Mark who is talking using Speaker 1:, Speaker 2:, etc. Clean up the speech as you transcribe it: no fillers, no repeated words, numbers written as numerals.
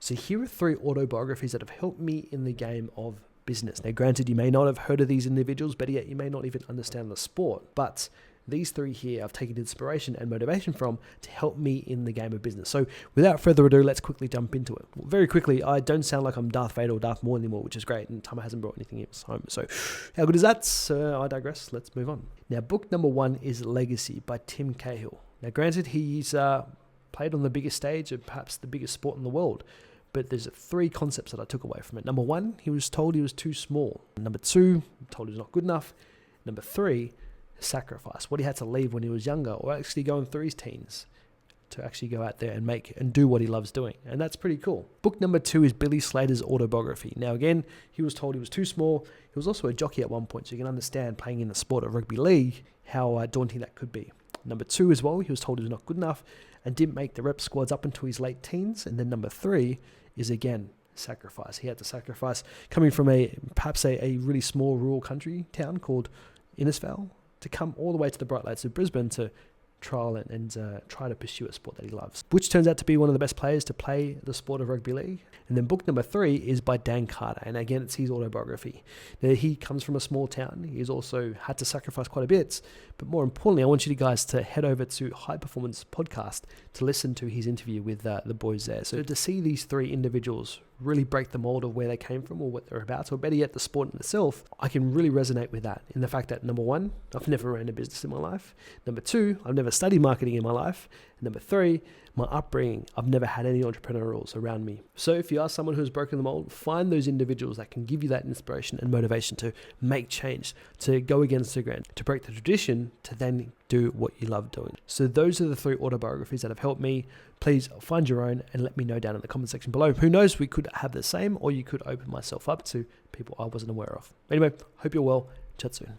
Speaker 1: So here are 3 autobiographies that have helped me in the game of business. Now, granted, you may not have heard of these individuals, better yet, you may not even understand the sport, but these 3 here I've taken inspiration and motivation from to help me in the game of business. So without further ado, let's quickly jump into it. Very quickly, I don't sound like I'm Darth Vader or Darth Maul anymore, which is great, and Tama hasn't brought anything else home. So how good is that? I digress. Let's move on. Now, book number 1 is Legacy by Tim Cahill. Now, granted, he's played on the biggest stage of perhaps the biggest sport in the world, but there's 3 concepts that I took away from it. Number 1, he was told he was too small. Number 2, told he was not good enough. Number 3, sacrifice, what he had to leave when he was younger, or actually going through his teens, to actually go out there and make and do what he loves doing. And that's pretty cool. Book number 2 is Billy Slater's autobiography. Now again, he was told he was too small. He was also a jockey at one point, so you can understand playing in the sport of rugby league, how daunting that could be. Number 2 as well, he was told he was not good enough and didn't make the rep squads up until his late teens. And then number 3 is again sacrifice. He had to sacrifice coming from perhaps a really small rural country town called Innisfail to come all the way to the bright lights of Brisbane to trial and try to pursue a sport that he loves, which turns out to be one of the best players to play the sport of rugby league. And then book number 3 is by Dan Carter, and again, it's his autobiography. Now, he comes from a small town. He's also had to sacrifice quite a bit, but more importantly, I want you guys to head over to High Performance Podcast to listen to his interview with the boys there. So to see these 3 individuals really break the mold of where they came from or what they're about, or better yet, the sport in itself, I can really resonate with that in the fact that number 1, I've never ran a business in my life. Number 2, I've never studied marketing in my life. And number 3, my upbringing, I've never had any entrepreneurs around me. So if you are someone who's broken the mold, find those individuals that can give you that inspiration and motivation to make change, to go against the grain, to break the tradition, to then do what you love doing. So those are the 3 autobiographies that have helped me. Please find your own and let me know down in the comment section below. Who knows, we could have the same, or you could open myself up to people I wasn't aware of. Anyway, hope you're well. Chat soon.